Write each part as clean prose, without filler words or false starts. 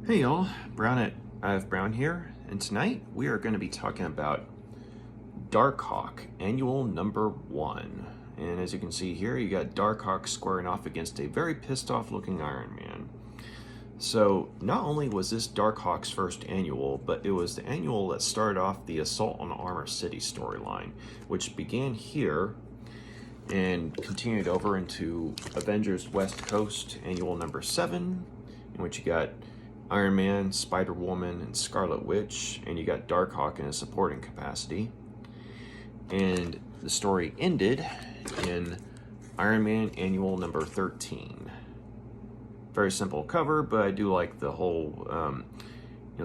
Hey y'all, I have Brown here, and tonight we are going to be talking about Darkhawk, Annual Number 1. And as you can see here, you got Darkhawk squaring off against a very pissed off looking Iron Man. So, not only was this Darkhawk's first annual, but it was the annual that started off the Assault on Armor City storyline, which began here and continued over into Avengers West Coast, Annual Number 7, in which you got Iron Man, Spider-Woman, and Scarlet Witch, and you got Darkhawk in a supporting capacity. And the story ended in Iron Man Annual Number 13. Very simple cover, but I do like the whole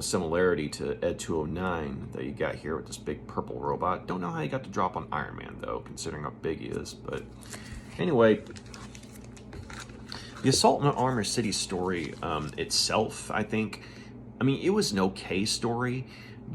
similarity to Ed 209 that you got here with this big purple robot. Don't know how you got the drop on Iron Man, though, considering how big he is. But anyway, the Assault on Armor City story itself, I mean, it was an okay story,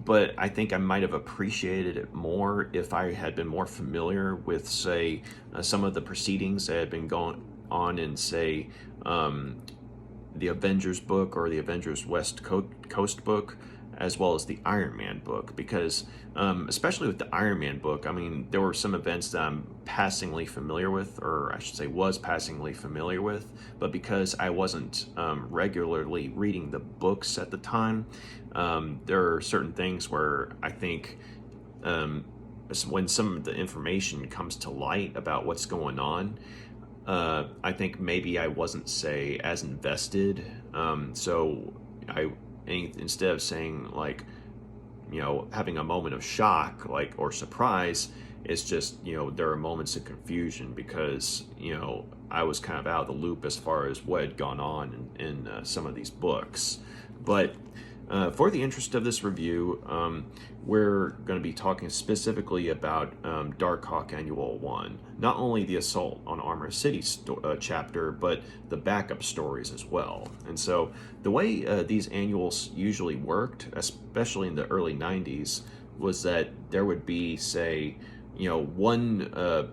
but I think I might have appreciated it more if I had been more familiar with, say, some of the proceedings that had been going on in, say, the Avengers book or the Avengers West Coast book, as well as the Iron Man book, because especially with the Iron Man book, I mean, there were some events that I'm passingly familiar with, or I should say was passingly familiar with, but because I wasn't regularly reading the books at the time, there are certain things where I think when some of the information comes to light about what's going on, I think maybe I wasn't, say, as invested. So instead of saying, like, having a moment of shock, like, or surprise, it's just, there are moments of confusion because, I was kind of out of the loop as far as what had gone on in some of these books. But for the interest of this review, we're going to be talking specifically about Darkhawk Annual 1. Not only the Assault on Armor City chapter, but the backup stories as well. And so the way these annuals usually worked, especially in the early 90s, was that there would be, say, one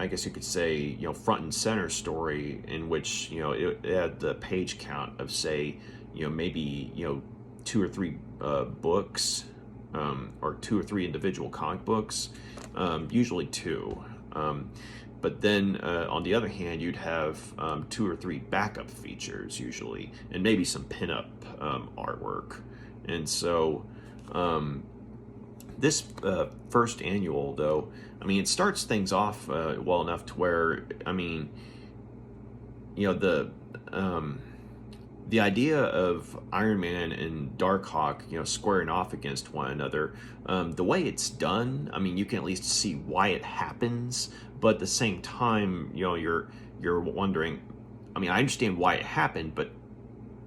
I guess you could say, front and center story in which, it had the page count of, say, maybe, 2 or 3 books, or 2 or 3 individual comic books, usually 2. But then, on the other hand, you'd have 2 or 3 backup features usually, and maybe some pinup artwork. And so, this first annual, though, I mean, it starts things off well enough to where, I mean, the idea of Iron Man and Darkhawk, squaring off against one another, the way it's done, I mean, you can at least see why it happens, but at the same time, you're wondering, I mean, I understand why it happened, but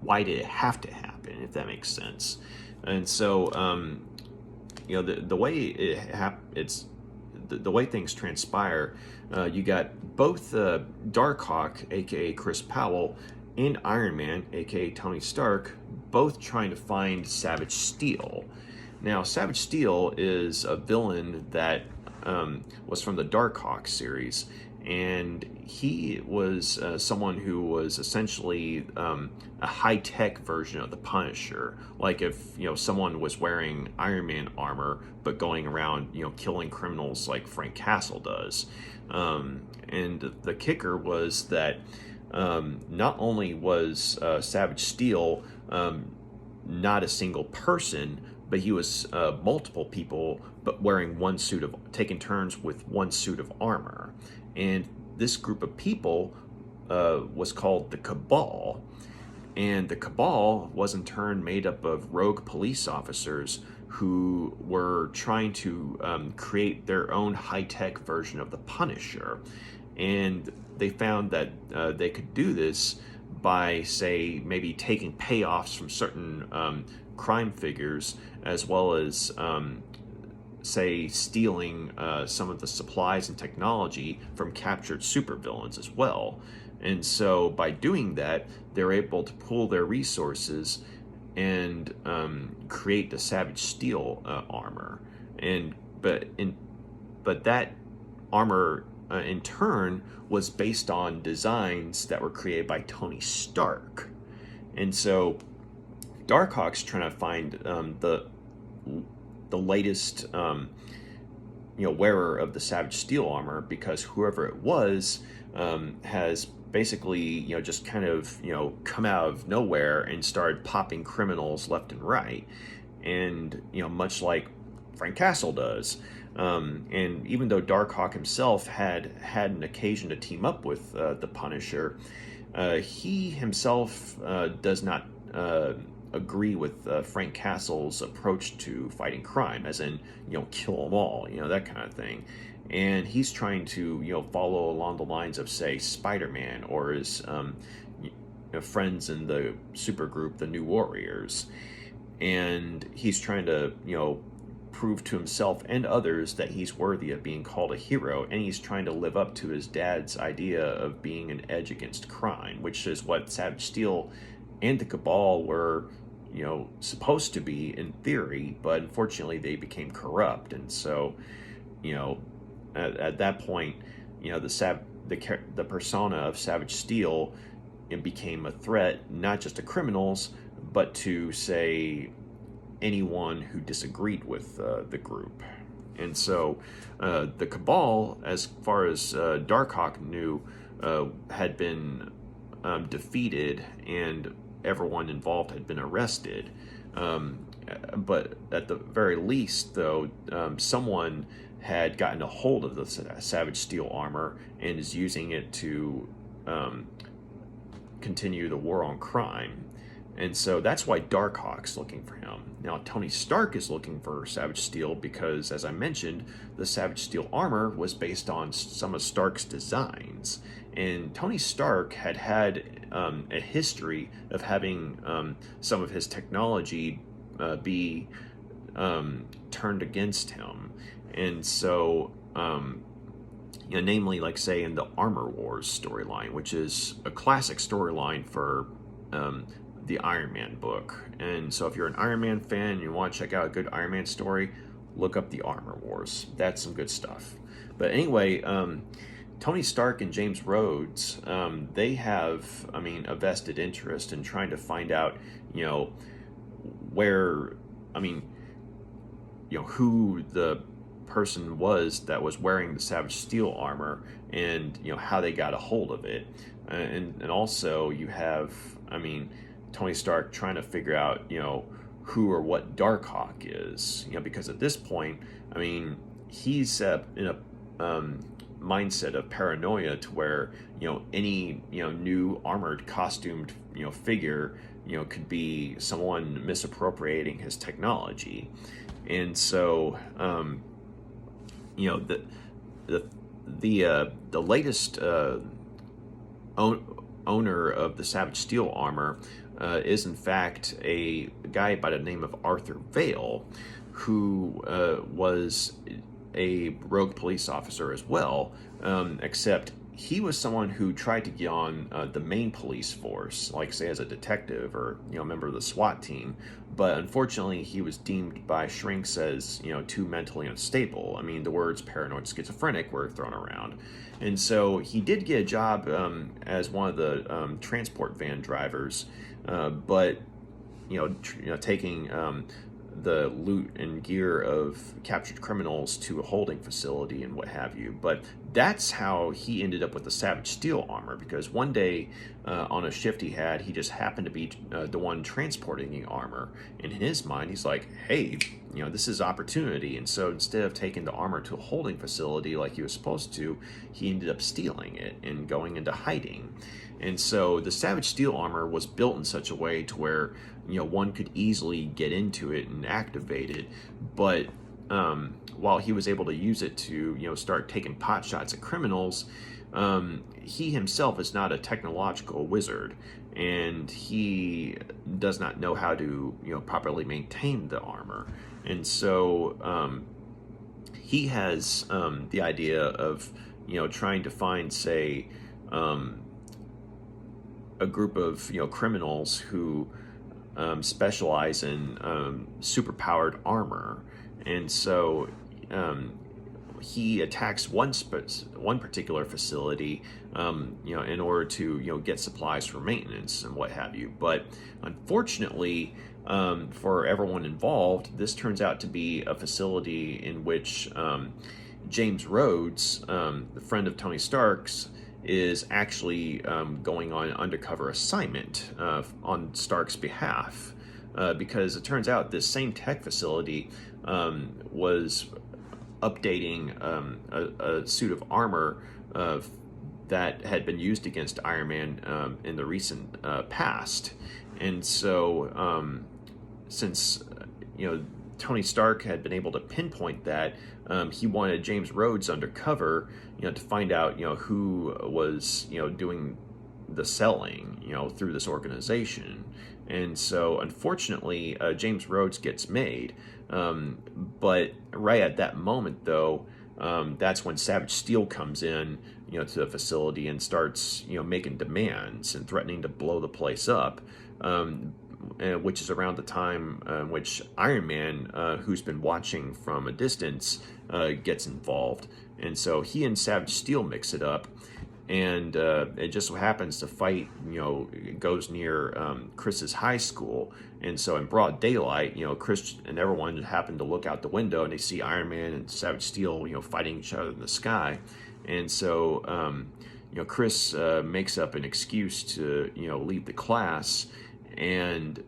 why did it have to happen, if that makes sense? And so, the way the way things transpire, you got both Darkhawk, aka Chris Powell, and Iron Man, aka Tony Stark, both trying to find Savage Steel. Now, Savage Steel is a villain that was from the Darkhawk series, and he was someone who was essentially a high-tech version of the Punisher. Like if someone was wearing Iron Man armor but going around killing criminals like Frank Castle does. And the kicker was that not only was Savage Steel not a single person, but he was multiple people, but wearing taking turns with one suit of armor. And this group of people was called the Cabal. And the Cabal was in turn made up of rogue police officers who were trying to create their own high-tech version of the Punisher. And they found that they could do this by, say, maybe taking payoffs from certain crime figures, as well as, say, stealing some of the supplies and technology from captured supervillains as well. And so by doing that, they're able to pool their resources and create the Savage Steel armor. But that armor in turn was based on designs that were created by Tony Stark. And so Darkhawk's trying to find the latest wearer of the Savage Steel armor, because whoever it was has basically just kind of come out of nowhere and started popping criminals left and right, and much like Frank Castle does. And even though Darkhawk himself had an occasion to team up with the Punisher, he himself does not agree with Frank Castle's approach to fighting crime, as in kill them all, that kind of thing. And he's trying to follow along the lines of, say, Spider-Man or his friends in the supergroup, the New Warriors, and he's trying to prove to himself and others that he's worthy of being called a hero, and he's trying to live up to his dad's idea of being an edge against crime, which is what Savage Steel and the Cabal were supposed to be in theory, but unfortunately they became corrupt. And so at that point the persona of Savage Steel, it became a threat not just to criminals but to, say, anyone who disagreed with the group. And so the Cabal, as far as Darkhawk knew, had been defeated, and everyone involved had been arrested. But at the very least, though, someone had gotten a hold of the Savage Steel armor and is using it to continue the war on crime. And so that's why Darkhawk's looking for him. Now, Tony Stark is looking for Savage Steel because, as I mentioned, the Savage Steel armor was based on some of Stark's designs. And Tony Stark had a history of having some of his technology be turned against him. And so, namely, like, say, in the Armor Wars storyline, which is a classic storyline for the Iron Man book. And so if you're an Iron Man fan and you want to check out a good Iron Man story, look up the Armor Wars. That's some good stuff. But anyway, Tony Stark and James Rhodes, they have, a vested interest in trying to find out, where, who the person was that was wearing the Savage Steel armor, and how they got a hold of it. And also you have, Tony Stark trying to figure out, who or what Darkhawk is, because at this point, he's in a mindset of paranoia to where, any, new armored, costumed, figure, could be someone misappropriating his technology. And so, the latest owner of the Savage Steel armor is in fact a guy by the name of Arthur Vale, who was a rogue police officer as well, except he was someone who tried to get on the main police force, like, say, as a detective or a member of the SWAT team, but unfortunately he was deemed by shrinks as too mentally unstable. The words paranoid schizophrenic were thrown around, and so he did get a job as one of the transport van drivers, but taking the loot and gear of captured criminals to a holding facility and what have you. But that's how he ended up with the Savage Steel armor, because one day on a shift he just happened to be the one transporting the armor. And in his mind, he's like, hey, this is opportunity. And so instead of taking the armor to a holding facility like he was supposed to, he ended up stealing it and going into hiding. And so the Savage Steel armor was built in such a way to where one could easily get into it and activate it, but while he was able to use it to start taking pot shots at criminals, he himself is not a technological wizard, and he does not know how to properly maintain the armor. And so he has the idea of trying to find, say, a group of criminals who specialize in superpowered armor. And so he attacks one particular facility, in order to get supplies for maintenance and what have you. But unfortunately, for everyone involved, this turns out to be a facility in which James Rhodes, the friend of Tony Stark's, is actually going on an undercover assignment on Stark's behalf, because it turns out this same tech facility was updating a suit of armor that had been used against Iron Man in the recent past. And so since Tony Stark had been able to pinpoint that, he wanted James Rhodes undercover, to find out who was doing the selling through this organization. And so unfortunately, James Rhodes gets made, but right at that moment, though, that's when Savage Steel comes in, to the facility and starts, making demands and threatening to blow the place up, which is around the time in which Iron Man, who's been watching from a distance, gets involved. And so he and Savage Steel mix it up, and it just so happens the fight, goes near Chris's high school. And so in broad daylight, Chris and everyone happen to look out the window and they see Iron Man and Savage Steel, fighting each other in the sky. And so, Chris makes up an excuse to, leave the class, and,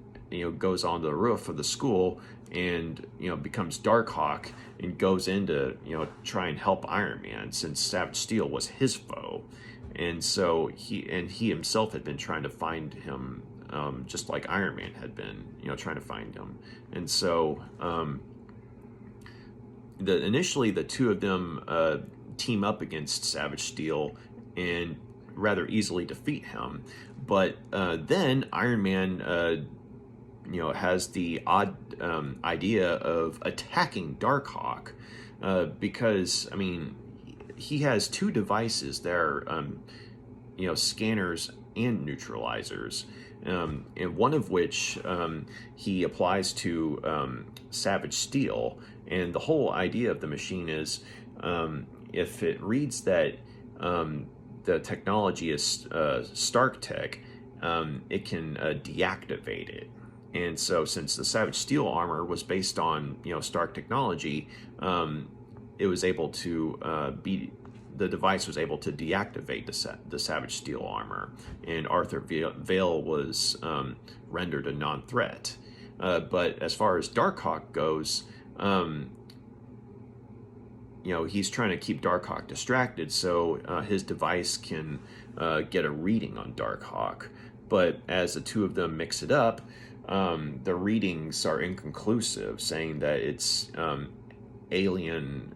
goes onto the roof of the school and, becomes Darkhawk and goes in to, try and help Iron Man, since Savage Steel was his foe. And so he himself had been trying to find him, just like Iron Man had been, trying to find him. And so initially the two of them team up against Savage Steel and rather easily defeat him. But then Iron Man, has the odd idea of attacking Darkhawk, because, he has two devices there, scanners and neutralizers, and one of which he applies to Savage Steel. And the whole idea of the machine is, if it reads that the technology is Stark tech, it can deactivate it. And so since the Savage Steel armor was based on Stark technology, it was able to the device was able to deactivate the Savage Steel armor, and Arthur Vale was rendered a non-threat. But as far as Darkhawk goes, he's trying to keep Darkhawk distracted so his device can get a reading on Darkhawk. But as the two of them mix it up, the readings are inconclusive, saying that it's alien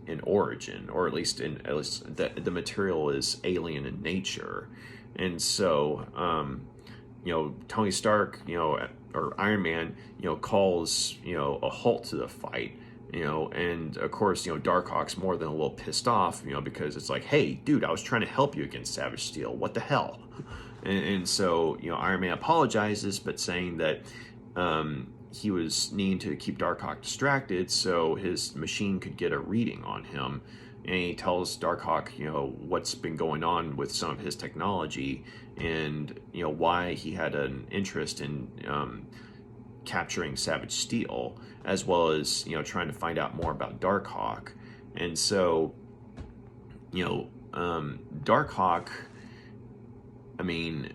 in origin, or at least the material is alien in nature. And so Tony Stark, or Iron Man, calls a halt to the fight. And of course, Darkhawk's more than a little pissed off, because it's like, hey, dude, I was trying to help you against Savage Steel. What the hell? And so, Iron Man apologizes, but saying that he was needing to keep Darkhawk distracted so his machine could get a reading on him. And he tells Darkhawk, what's been going on with some of his technology, and, why he had an interest in capturing Savage Steel, as well as, trying to find out more about Darkhawk. And so, Darkhawk, in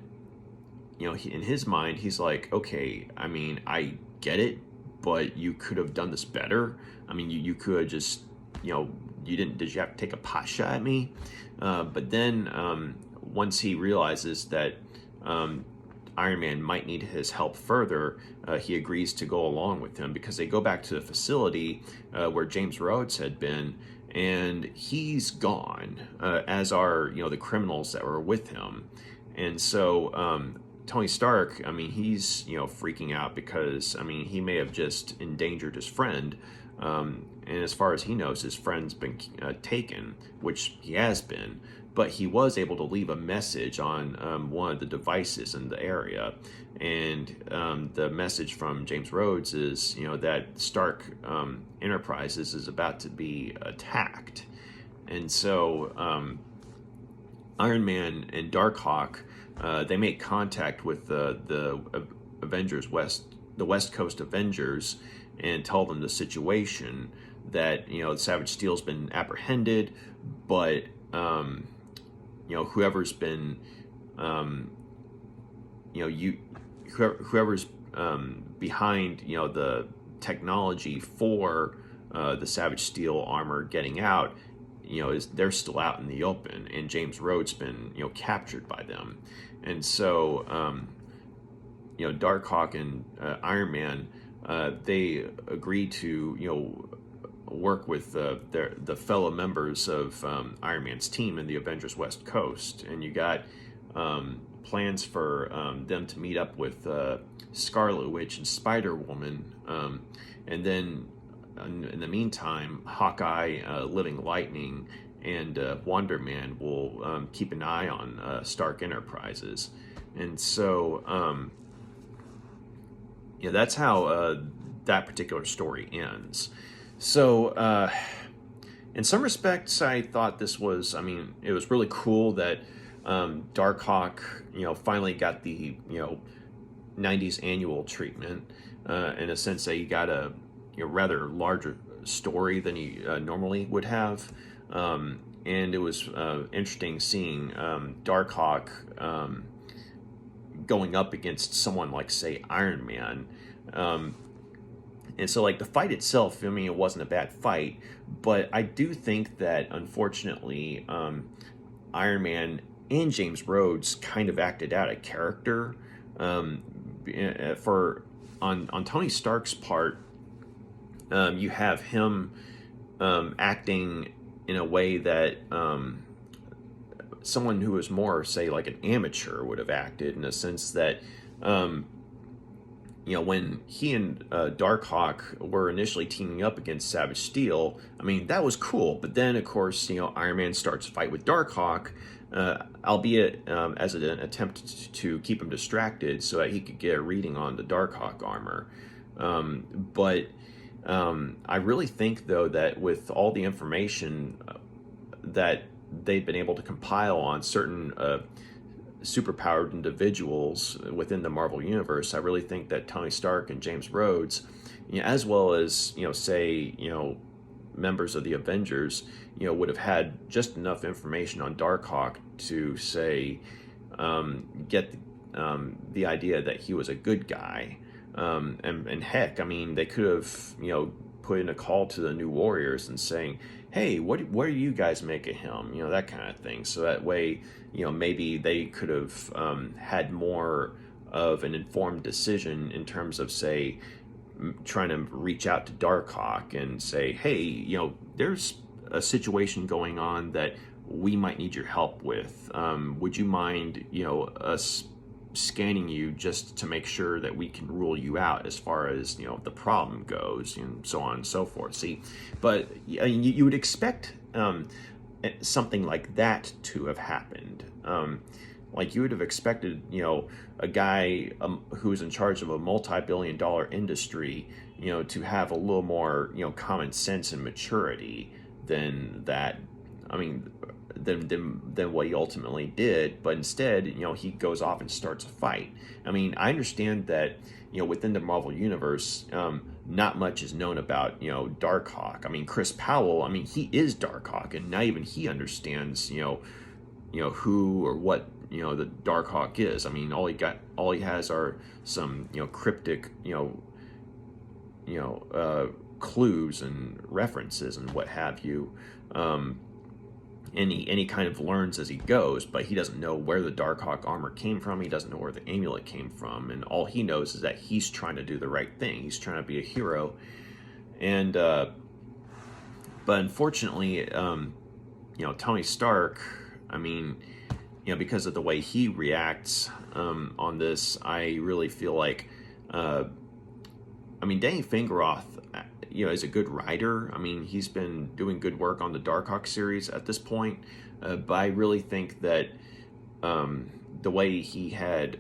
his mind, he's like, okay, I get it, but you could have done this better. You could just, did you have to take a pot shot at me? But then once he realizes that Iron Man might need his help further, he agrees to go along with him, because they go back to the facility where James Rhodes had been, and he's gone, as are, the criminals that were with him. And so Tony Stark, he's, freaking out because, he may have just endangered his friend. And as far as he knows, his friend's been taken, which he has been. but he was able to leave a message on one of the devices in the area. And the message from James Rhodes is, that Stark Enterprises is about to be attacked. And so Iron Man and Darkhawk, they make contact with the Avengers the West Coast Avengers, and tell them the situation, that the Savage Steel's been apprehended, but whoever's been whoever's behind the technology for the Savage Steel armor getting out, they're still out in the open, and James Rhodes been captured by them. And so Darkhawk and Iron Man, they agree to work with the fellow members of Iron Man's team in the Avengers West Coast. And you got plans for them to meet up with Scarlet Witch and Spider-Woman, and then in the meantime, Hawkeye, Living Lightning, and Wonder Man will keep an eye on Stark Enterprises. And so that's how that particular story ends. So in some respects, I thought this was, it was really cool that Darkhawk, finally got the, 90s annual treatment, in a sense that he got a rather larger story than he normally would have. And it was interesting seeing Darkhawk going up against someone like, say, Iron Man. And so, like, the fight itself, it wasn't a bad fight, but I do think that, unfortunately, Iron Man and James Rhodes kind of acted out a character. On Tony Stark's part, you have him acting in a way that someone who was more, say, like an amateur would have acted, in a sense that when he and Darkhawk were initially teaming up against Savage Steel, that was cool. But then, of course, Iron Man starts a fight with Darkhawk, albeit as an attempt to keep him distracted so that he could get a reading on the Darkhawk armor. But I really think, though, that with all the information that they've been able to compile on certain superpowered individuals within the Marvel Universe, I really think that Tony Stark and James Rhodes, as well as, say, members of the Avengers, would have had just enough information on Darkhawk to, say, get the idea that he was a good guy. And heck, they could have, put in a call to the New Warriors and saying, hey, what do you guys make of him? That kind of thing. So that way, maybe they could have had more of an informed decision in terms of, say, trying to reach out to Darkhawk and say, hey, there's a situation going on that we might need your help with. Would you mind, us scanning you just to make sure that we can rule you out as far as the problem goes, and so on and so forth. See, but you would expect something like that to have happened. Like, you would have expected a guy who's in charge of a multi-billion-dollar industry to have a little more common sense and maturity than that. Than what he ultimately did. But instead, he goes off and starts a fight. I understand that, within the Marvel Universe, not much is known about, Darkhawk. Chris Powell, he is Darkhawk, and not even he understands, who or what, the Darkhawk is. All he has are some, cryptic, clues and references and what have you. And he kind of learns as he goes, but he doesn't know where the Darkhawk armor came from. He doesn't know where the amulet came from, and all he knows is that he's trying to do the right thing. He's trying to be a hero, and but unfortunately, Tony Stark, because of the way he reacts on this, I really feel like, Danny Fingeroth is a good writer. I mean, he's been doing good work on the Darkhawk series at this point, but I really think that the way he had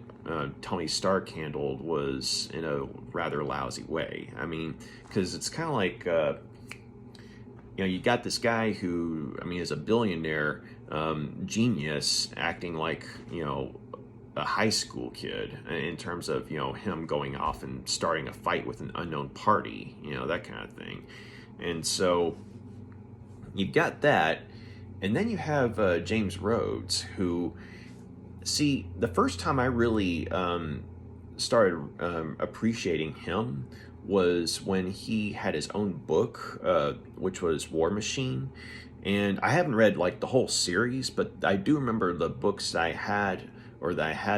Tony Stark handled was in a rather lousy way. I mean, because it's kind of like, you got this guy who, I mean, is a billionaire genius acting like, a high school kid in terms of, him going off and starting a fight with an unknown party, that kind of thing. And so you've got that. And then you have James Rhodes, who, see, the first time I really started appreciating him was when he had his own book, which was War Machine. And I haven't read like the whole series, but I do remember the books that I had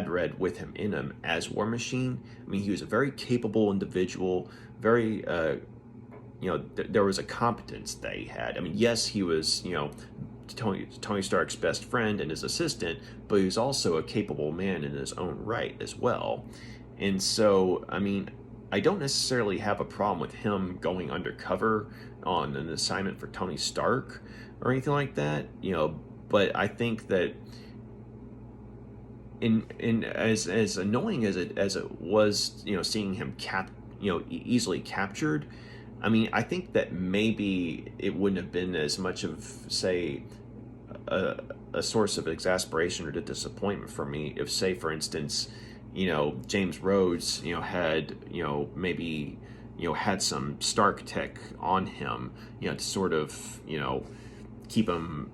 read with him in them as War Machine. I mean, he was a very capable individual, very, there was a competence that he had. I mean, yes, he was, Tony Stark's best friend and his assistant, but he was also a capable man in his own right as well. And so, I mean, I don't necessarily have a problem with him going undercover on an assignment for Tony Stark or anything like that, but I think that in as annoying as it was, seeing him easily captured, I mean, I think that maybe it wouldn't have been as much of, say, a source of exasperation or disappointment for me if, say, for instance, James Rhodes, had, maybe, had some Stark tech on him, to sort of, keep him,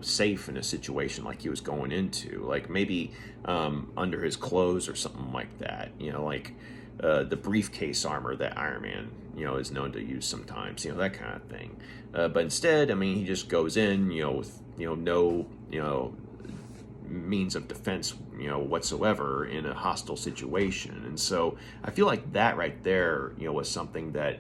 safe in a situation like he was going into, like maybe under his clothes or something like that, like the briefcase armor that Iron Man, is known to use sometimes, that kind of thing. But instead, I mean, he just goes in, with, no, means of defense, whatsoever in a hostile situation. And so I feel like that right there, was something that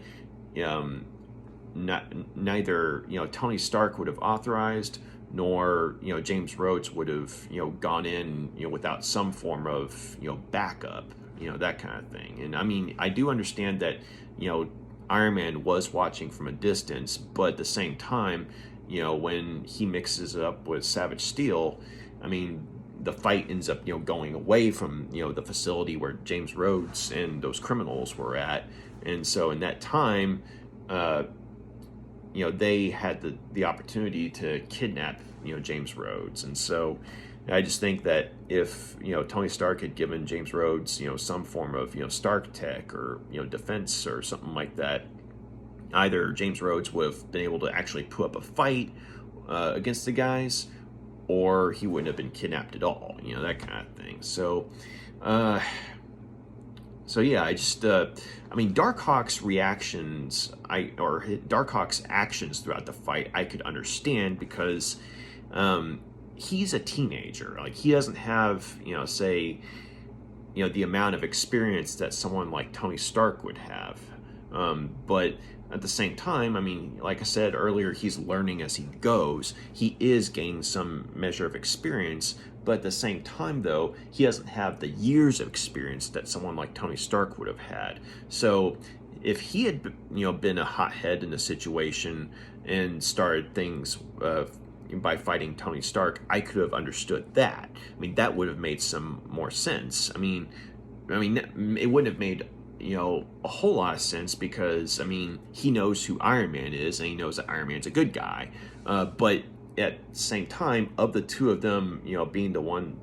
neither, Tony Stark would have authorized, nor, James Rhodes would have, gone in, without some form of, backup, that kind of thing. And I mean, I do understand that, Iron Man was watching from a distance, but at the same time, when he mixes it up with Savage Steel, I mean, the fight ends up, going away from, the facility where James Rhodes and those criminals were at. And so in that time, they had the opportunity to kidnap, James Rhodes. And so I just think that if, Tony Stark had given James Rhodes, some form of, Stark tech or, defense or something like that, either James Rhodes would have been able to actually put up a fight against the guys, or he wouldn't have been kidnapped at all, that kind of thing. So, yeah, I just, I mean, Darkhawk's reactions, Darkhawk's actions throughout the fight, I could understand because he's a teenager. Like, he doesn't have, say, the amount of experience that someone like Tony Stark would have. But at the same time, I mean, like I said earlier, he's learning as he goes. He is gaining some measure of experience, but at the same time, though, he doesn't have the years of experience that someone like Tony Stark would have had. So if he had, been a hothead in a situation and started things by fighting Tony Stark, I could have understood that. I mean, that would have made some more sense. I mean, it wouldn't have made a whole lot of sense because, I mean, he knows who Iron Man is and he knows that Iron Man's a good guy. But at the same time, of the two of them, being the one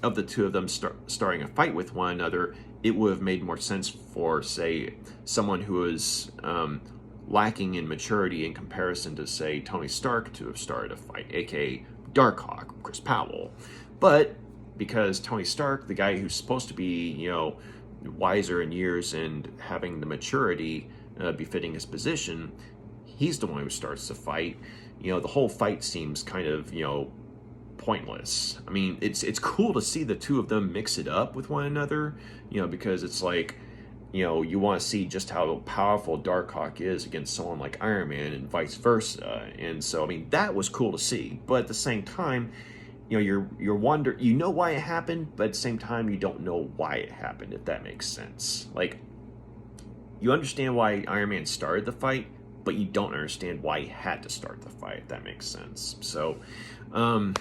of the two of them starting a fight with one another, it would have made more sense for, say, someone who is lacking in maturity in comparison to, say, Tony Stark to have started a fight, aka Darkhawk, Chris Powell. But because Tony Stark, the guy who's supposed to be, wiser in years and having the maturity befitting his position, he's the one who starts the fight. The whole fight seems kind of, pointless. I mean, it's cool to see the two of them mix it up with one another, because it's like, you want to see just how powerful Darkhawk is against someone like Iron Man and vice versa. And so, I mean, that was cool to see. But at the same time, you're why it happened, but at the same time, you don't know why it happened, if that makes sense. Like, you understand why Iron Man started the fight, but you don't understand why he had to start the fight, if that makes sense. So, on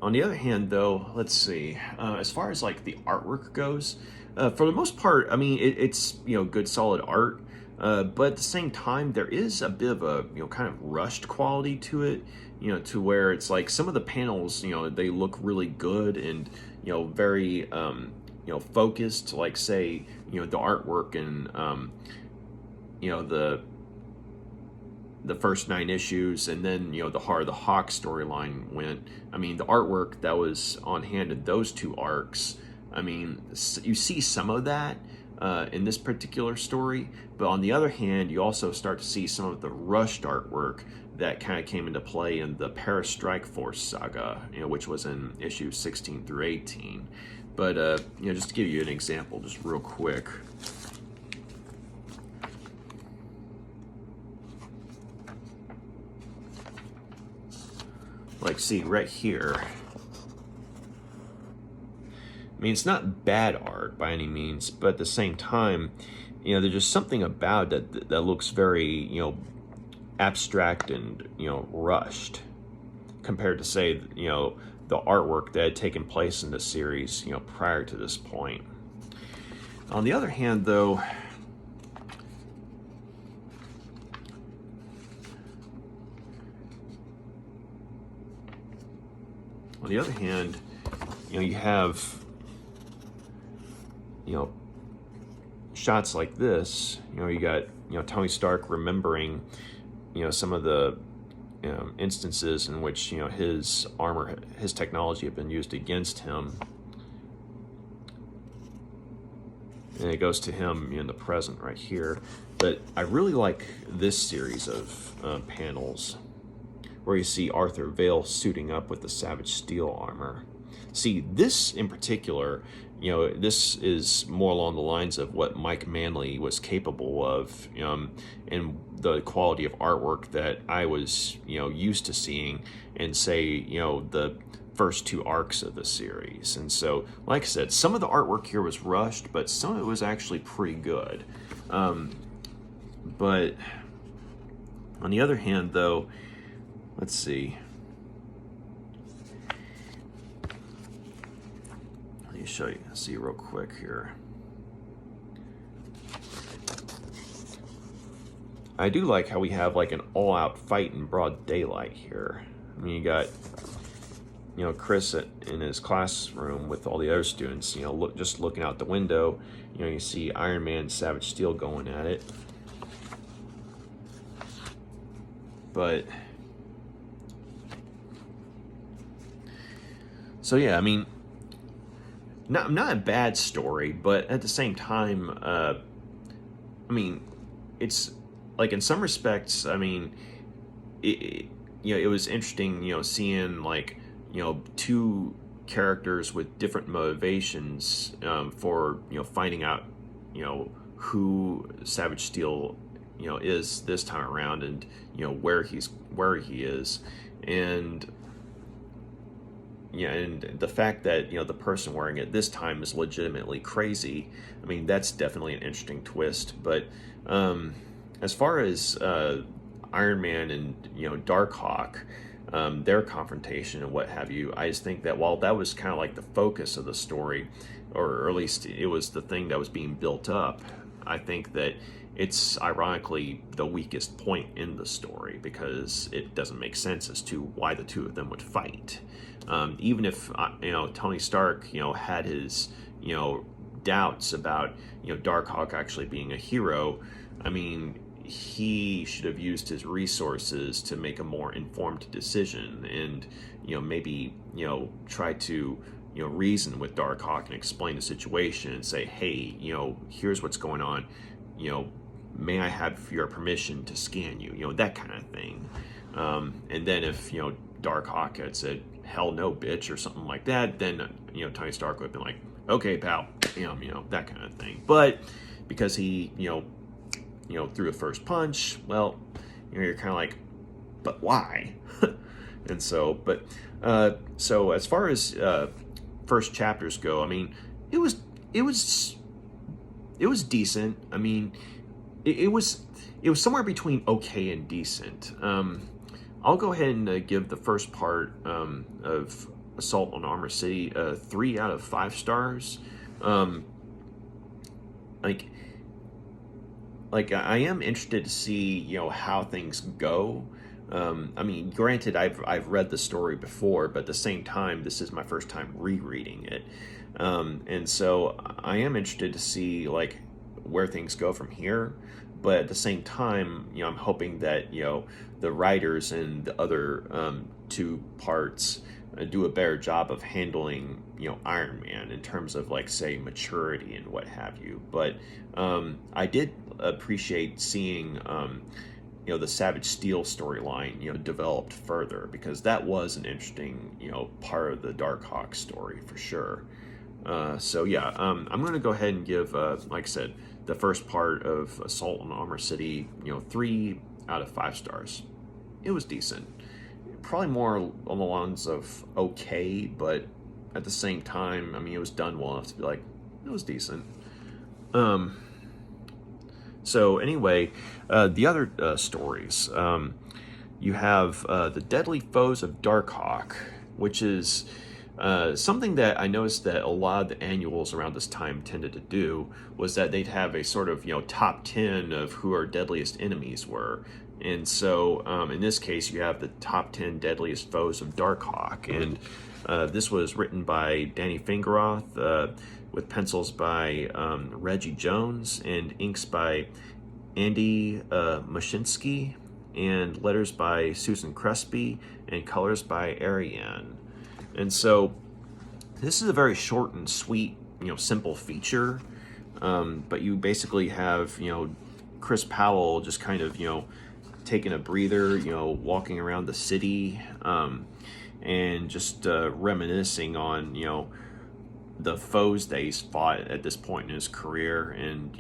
the other hand, though, let's see. As far as like the artwork goes, for the most part, I mean, it's good, solid art. But at the same time, there is a bit of a kind of rushed quality to it. To where it's like some of the panels, they look really good and very focused. Like say the artwork and the first 9 issues, and then the Heart of the Hawk storyline went. I mean, the artwork that was on hand in those 2 arcs, I mean, you see some of that in this particular story, but on the other hand, you also start to see some of the rushed artwork that kind of came into play in the Paris Strike Force saga, which was in issues 16 through 18. But just to give you an example, just real quick. Like, see, right here. I mean, it's not bad art by any means, but at the same time, there's just something about it that looks very, abstract and, rushed compared to, say, the artwork that had taken place in the series, prior to this point. On the other hand, though, you have, shots like this. You got, Tony Stark remembering, some of the instances in which, his armor, his technology had been used against him. And it goes to him in the present right here. But I really like this series of panels where you see Arthur Vale suiting up with the Savage Steel armor. See, this in particular, this is more along the lines of what Mike Manley was capable of, and the quality of artwork that I was, used to seeing in, say, the first 2 arcs of the series. And so, like I said, some of the artwork here was rushed, but some of it was actually pretty good. But on the other hand, though, let's see. Let me show you, see real quick here. I do like how we have like an all-out fight in broad daylight here. I mean, you got, Chris in his classroom with all the other students, just looking out the window. You see Iron Man and Savage Steel going at it. But so yeah, I mean, not a bad story, but at the same time, I mean, it's like in some respects, I mean, it was interesting, seeing like 2 characters with different motivations for finding out who Savage Steel is this time around, and where he is, and and the fact that the person wearing it this time is legitimately crazy. I mean, that's definitely an interesting twist. But as far as Iron Man and Darkhawk, their confrontation and what have you, I just think that while that was kind of like the focus of the story, or at least it was the thing that was being built up, I think that it's ironically the weakest point in the story, because it doesn't make sense as to why the 2 of them would fight. Even if Tony Stark had his doubts about Darkhawk actually being a hero, I mean, he should have used his resources to make a more informed decision, and maybe try to reason with Darkhawk and explain the situation and say, hey, here's what's going on, may I have your permission to scan you, that kind of thing. And then if Darkhawk had said, hell no, bitch, or something like that, then Tony Stark would have been like, okay, pal, that kind of thing. But because he threw a first punch, well, you're kind of like, but why? And so, but so as far as first chapters go, I mean, it was it was decent. I mean, it was somewhere between okay and decent. I'll go ahead and give the first part of Assault on Armor City 3 out of 5 stars. Like I am interested to see how things go. I mean, granted, I've read the story before, but at the same time, this is my first time rereading it, and so I am interested to see where things go from here. But at the same time, I'm hoping that the writers in the other 2 parts do a better job of handling Iron Man in terms of say maturity and what have you. But I did appreciate seeing the Savage Steel storyline developed further, because that was an interesting part of the Darkhawk story for sure. So yeah, I'm going to go ahead and give like I said, the first part of Assault on Armor City 3 out of 5 stars. It was decent. Probably more on the lines of okay, but at the same time, I mean, it was done well enough to be like, it was decent. So anyway, the other stories, you have the Deadly Foes of Darkhawk, which is something that I noticed that a lot of the annuals around this time tended to do, was that they'd have a sort of top 10 of who our deadliest enemies were. And so in this case, you have the top 10 deadliest foes of Darkhawk, and this was written by Danny Fingeroth, with pencils by Reggie Jones, and inks by Andy Mushynsky, and letters by Susan Cresp, and colors by Ariane. And so this is a very short and sweet, simple feature, but you basically have, Chris Powell just kind of, taking a breather, walking around the city, and just reminiscing on, the foes that he's fought at this point in his career, and,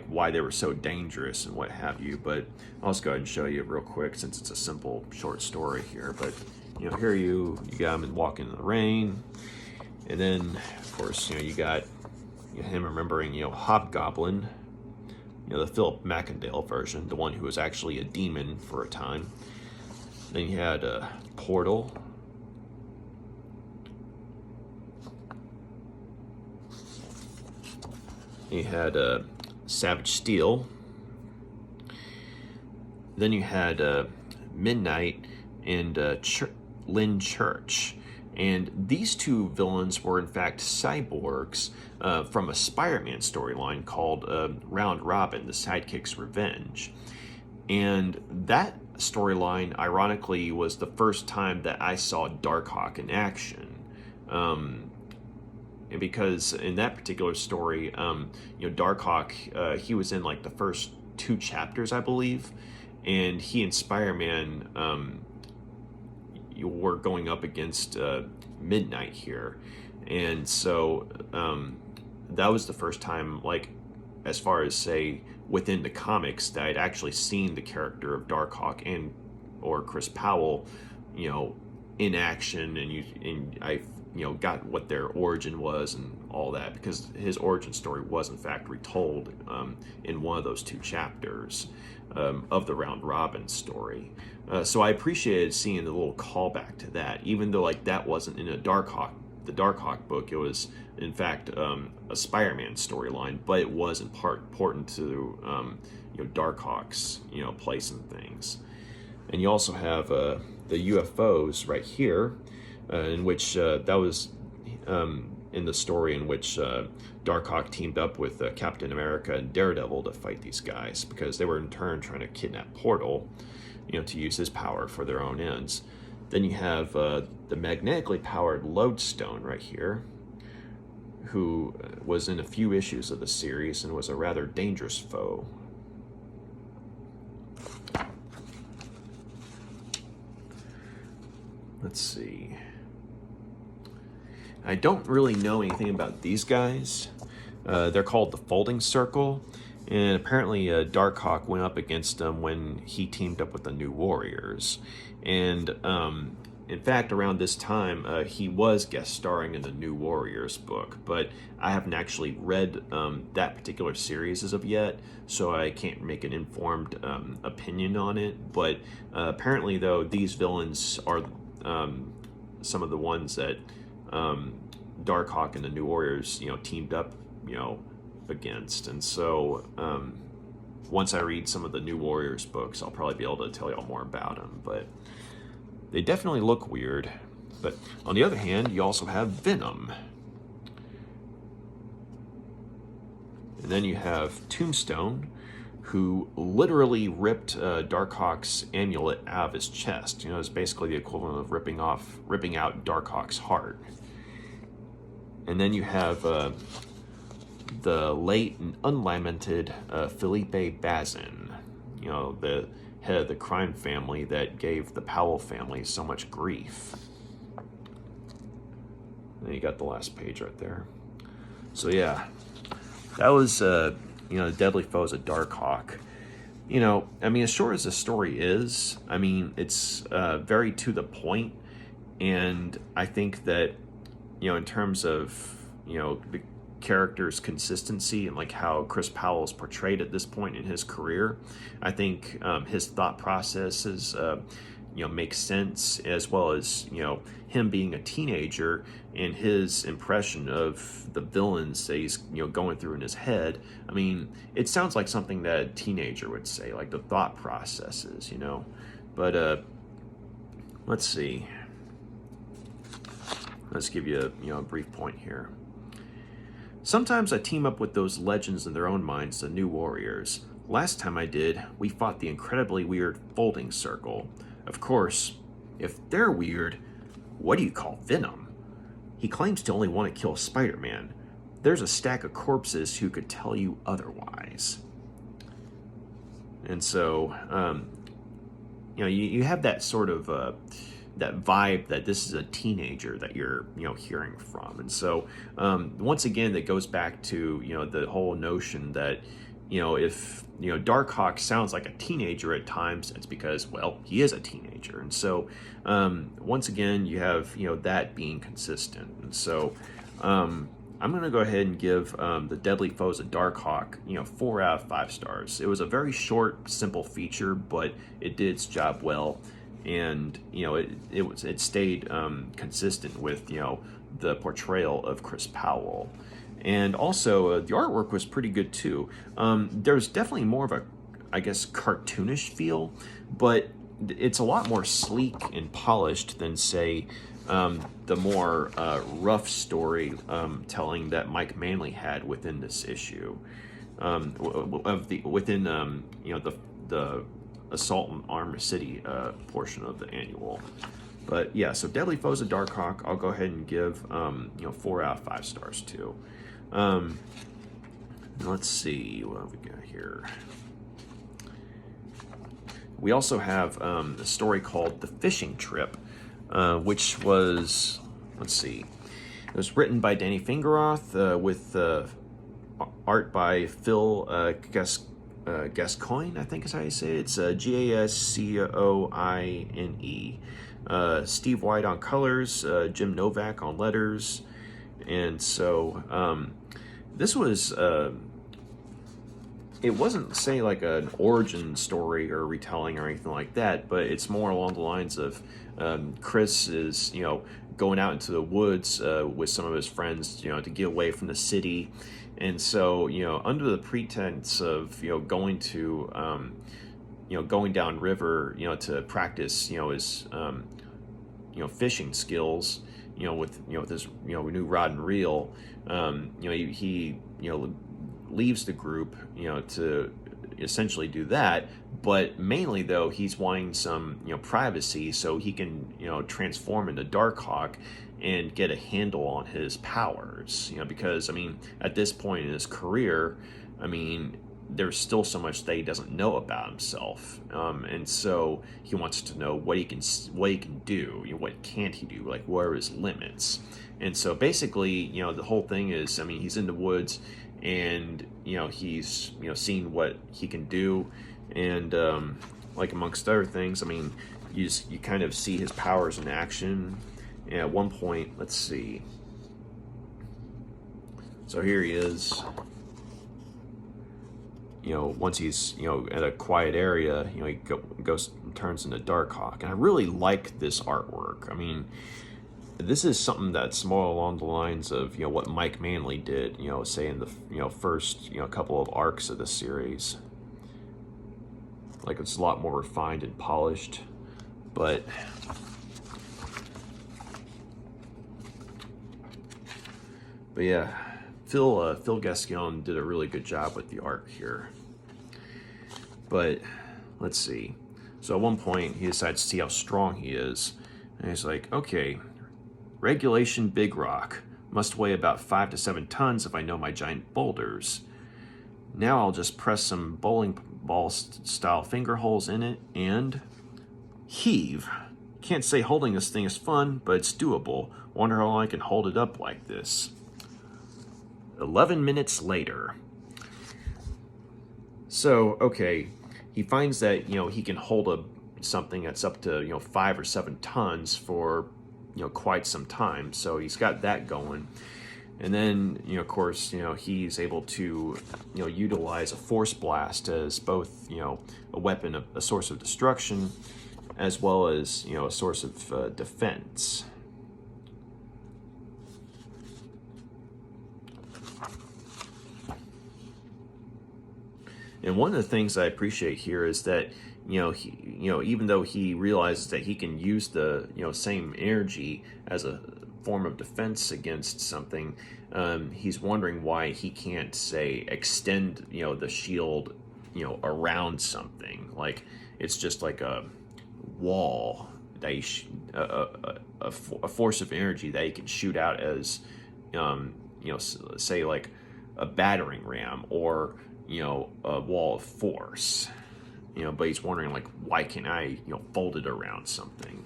why they were so dangerous and what have you. But I'll just go ahead and show you real quick, since it's a simple, short story here. But, here you got him walking in the rain. And then, of course, you got him remembering, Hobgoblin, the Philip Mackendale version, the one who was actually a demon for a time. Then you had Portal. You had Savage Steel. Then you had Midnight and Lynn Church. And these 2 villains were in fact cyborgs from a Spider-Man storyline called Round Robin, The Sidekick's Revenge. And that storyline, ironically, was the first time that I saw Darkhawk in action. Because in that particular story, Darkhawk, he was in the first 2 chapters, I believe, and he and Spider-Man were going up against Midnight here. And so that was the first time, as far as, say, within the comics, that I'd actually seen the character of Darkhawk or Chris Powell, in action, and I got what their origin was and all that, because his origin story was in fact retold in one of those 2 chapters of the Round Robin story. So I appreciated seeing the little callback to that, even though that wasn't in the Darkhawk book. It was in fact a Spider-Man storyline, but it was in part important to Darkhawk's place and things. And you also have the UFOs right here, in which that was in the story in which Darkhawk teamed up with Captain America and Daredevil to fight these guys, because they were in turn trying to kidnap Portal, to use his power for their own ends. Then you have the magnetically powered Lodestone right here, who was in a few issues of the series and was a rather dangerous foe. Let's see. I don't really know anything about these guys. They're called the Folding Circle, and apparently Darkhawk went up against them when he teamed up with the New Warriors. And in fact, around this time, he was guest starring in the New Warriors book, but I haven't actually read that particular series as of yet, so I can't make an informed opinion on it. But apparently, though, these villains are some of the ones that Darkhawk and the New Warriors, teamed up, against. And so once I read some of the New Warriors books, I'll probably be able to tell y'all more about them. But they definitely look weird. But on the other hand, you also have Venom. And then you have Tombstone, who literally ripped Darkhawk's amulet out of his chest. It's basically the equivalent of ripping out Darkhawk's heart. And then you have the late and unlamented Felipe Bazin, the head of the crime family that gave the Powell family so much grief. And you got the last page right there. So yeah, that was the Deadly Foes of Darkhawk. As short as the story is, it's very to the point, and I think that in terms of the character's consistency and like how Chris Powell's portrayed at this point in his career, I think his thought processes make sense, as well as him being a teenager and his impression of the villains that he's going through in his head. It sounds like something that a teenager would say, like the thought processes, But let's see. Let's give you a brief point here. Sometimes I team up with those legends in their own minds, the New Warriors. Last time I did, we fought the incredibly weird Folding Circle. Of course, if they're weird, what do you call Venom? He claims to only want to kill Spider-Man. There's a stack of corpses who could tell you otherwise. And so, you have that sort of that vibe that this is a teenager that you're hearing from. And so once again, that goes back to the whole notion that if Darkhawk sounds like a teenager at times, it's because, well, he is a teenager. And so once again, you have that being consistent. And so I'm going to go ahead and give the Deadly Foes of Darkhawk 4 out of 5 stars. It was a very short, simple feature, but it did its job well. And it stayed consistent with the portrayal of Chris Powell, and also the artwork was pretty good too. There's definitely more of a, I guess, cartoonish feel, but it's a lot more sleek and polished than, say, the more rough story telling that Mike Manley had within this issue, within the Assault on Armor City portion of the annual. But yeah, so Deadly Foes of Darkhawk, I'll go ahead and give 4 out of 5 stars too. Let's see what have we got here. We also have a story called The Fishing Trip, which was, let's see, it was written by Danny Fingeroth with art by Phil Gascoine, I think is how you say it. It's Gascoine. Steve White on colors, Jim Novak on letters. And so this was, it wasn't, say, like an origin story or retelling or anything like that, but it's more along the lines of Chris is, going out into the woods with some of his friends, to get away from the city. And so, under the pretense of, going to, going down river, to practice, his, fishing skills, with this, new rod and reel, he leaves the group, to essentially do that. But mainly, though, he's wanting some, privacy so he can, transform into Darkhawk and get a handle on his powers, because, at this point in his career, there's still so much that he doesn't know about himself, and so he wants to know what he can do, what can't he do, like what are his limits. And so basically, the whole thing is, he's in the woods, and he's seeing what he can do, and like amongst other things, you kind of see his powers in action. And at one point, let's see. So here he is. Once he's at a quiet area, he goes and turns into Darkhawk, and I really like this artwork. I mean, this is something that's more along the lines of what Mike Manley did. Say in the first couple of arcs of the series. Like, it's a lot more refined and polished, but yeah, Phil Gascoine did a really good job with the art here. But let's see. So at one point, he decides to see how strong he is. And he's like, okay, regulation big rock. Must weigh about 5 to 7 tons if I know my giant boulders. Now I'll just press some bowling ball style finger holes in it and heave. Can't say holding this thing is fun, but it's doable. Wonder how long I can hold it up like this. 11 minutes later. So, okay, he finds that, he can hold something that's up to, 5 or 7 tons for, quite some time. So he's got that going. And then, of course, he's able to, utilize a force blast as both, a weapon, a source of destruction, as well as, a source of defense. And one of the things I appreciate here is that, even though he realizes that he can use the, same energy as a form of defense against something, he's wondering why he can't, say, extend, the shield, around something. Like, it's just like a wall that a force of energy that he can shoot out as, say, like a battering ram or a wall of force, but he's wondering, like, why can't I, fold it around something?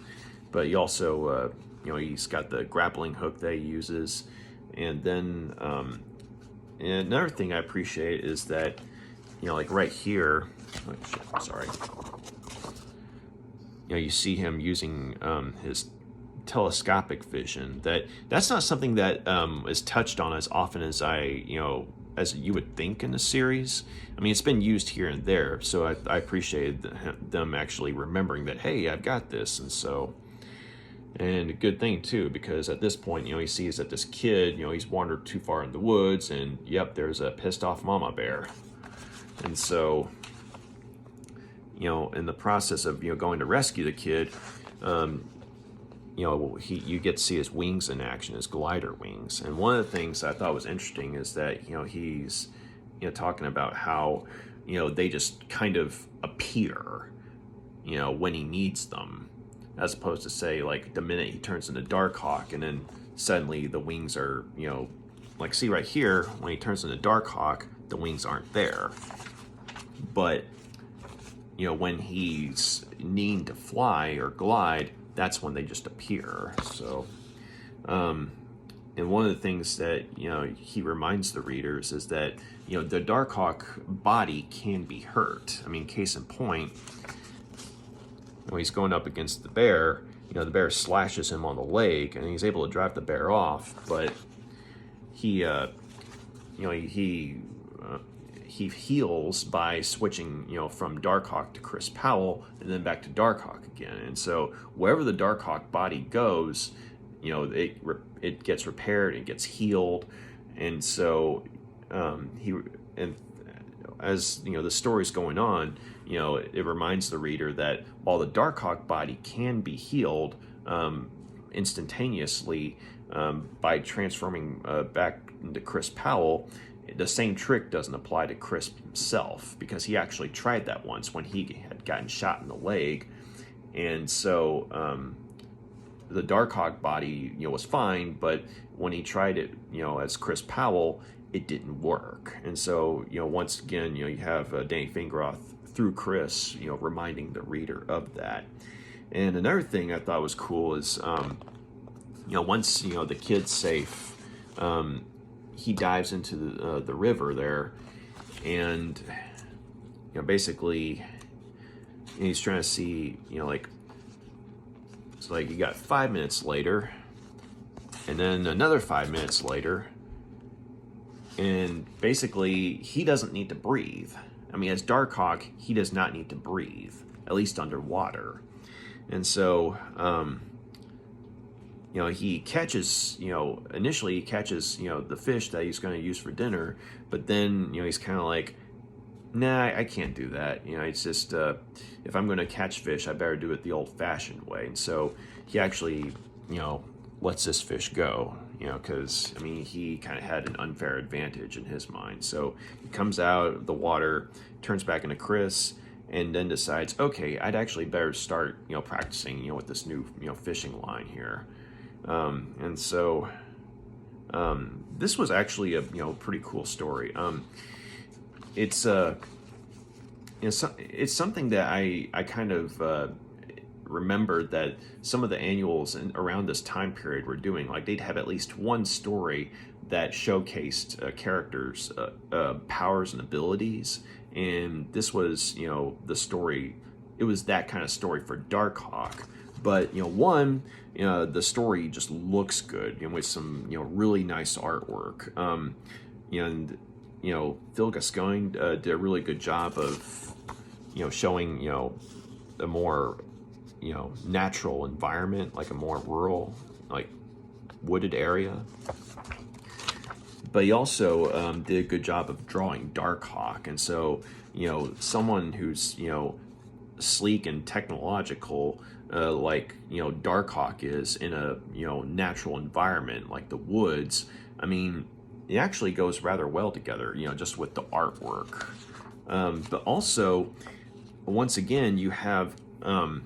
But he also, he's got the grappling hook that he uses. And then, and another thing I appreciate is that, like right here, oh shit, I'm sorry. You see him using his telescopic vision. That's not something that is touched on as often as as you would think in the series. I mean, it's been used here and there, so I appreciated them actually remembering that, hey, I've got this. And a good thing too, because at this point, he sees that this kid, he's wandered too far in the woods, and yep, there's a pissed off mama bear. And so, in the process of going to rescue the kid, you get to see his wings in action, his glider wings. And one of the things I thought was interesting is that, he's, talking about how, they just kind of appear, when he needs them, as opposed to, say, like the minute he turns into Darkhawk and then suddenly the wings are, like, see right here, when he turns into Darkhawk, the wings aren't there. But, when he's needing to fly or glide, that's when they just appear. So, and one of the things that, he reminds the readers is that, the Darkhawk body can be hurt. I mean, case in point, when he's going up against the bear, the bear slashes him on the leg, and he's able to drive the bear off, but he heals by switching, from Darkhawk to Cresp and then back to Darkhawk again. And so wherever the Darkhawk body goes, it gets repaired, it gets healed. And so as the story's going on, it reminds the reader that while the Darkhawk body can be healed instantaneously by transforming back into Cresp, the same trick doesn't apply to Cresp himself, because he actually tried that once when he had gotten shot in the leg. And so the Darkhawk body, was fine, but when he tried it, as Cresp, it didn't work. And so, once again, you have Danny Fingeroth through Chris, reminding the reader of that. And another thing I thought was cool is, once, the kid's safe, he dives into the river there, and basically he's trying to see like like you got 5 minutes later, and then another 5 minutes later, and basically he doesn't need to breathe. I mean, as Darkhawk, he does not need to breathe, at least underwater. And so, you know, he catches, you know, initially he catches, you know, the fish that he's going to use for dinner, but then, you know, he's kind of like, nah, I can't do that. You know, it's just, if I'm going to catch fish, I better do it the old-fashioned way. And so he actually, you know, lets this fish go, you know, because, I mean, he kind of had an unfair advantage in his mind. So he comes out of the water, turns back into Chris, and then decides, okay, I'd actually better start, you know, practicing, you know, with this new, you know, fishing line here. And so this was actually a, you know, pretty cool story. It's something that I kind of remembered that some of the annuals around this time period were doing. Like, they'd have at least one story that showcased characters' powers and abilities, and this was, you know, the story. It was that kind of story for Darkhawk. But, you know, you know, the story just looks good, you know, with some, you know, really nice artwork. And you know, Phil Gascoine did a really good job of, you know, showing, you know, a more, you know, natural environment, like a more rural, like wooded area. But he also did a good job of drawing Darkhawk. And so, you know, someone who's, you know, sleek and technological, like, you know, Darkhawk is in a, you know, natural environment like the woods, I mean, it actually goes rather well together, you know, just with the artwork. But also, once again, you have, you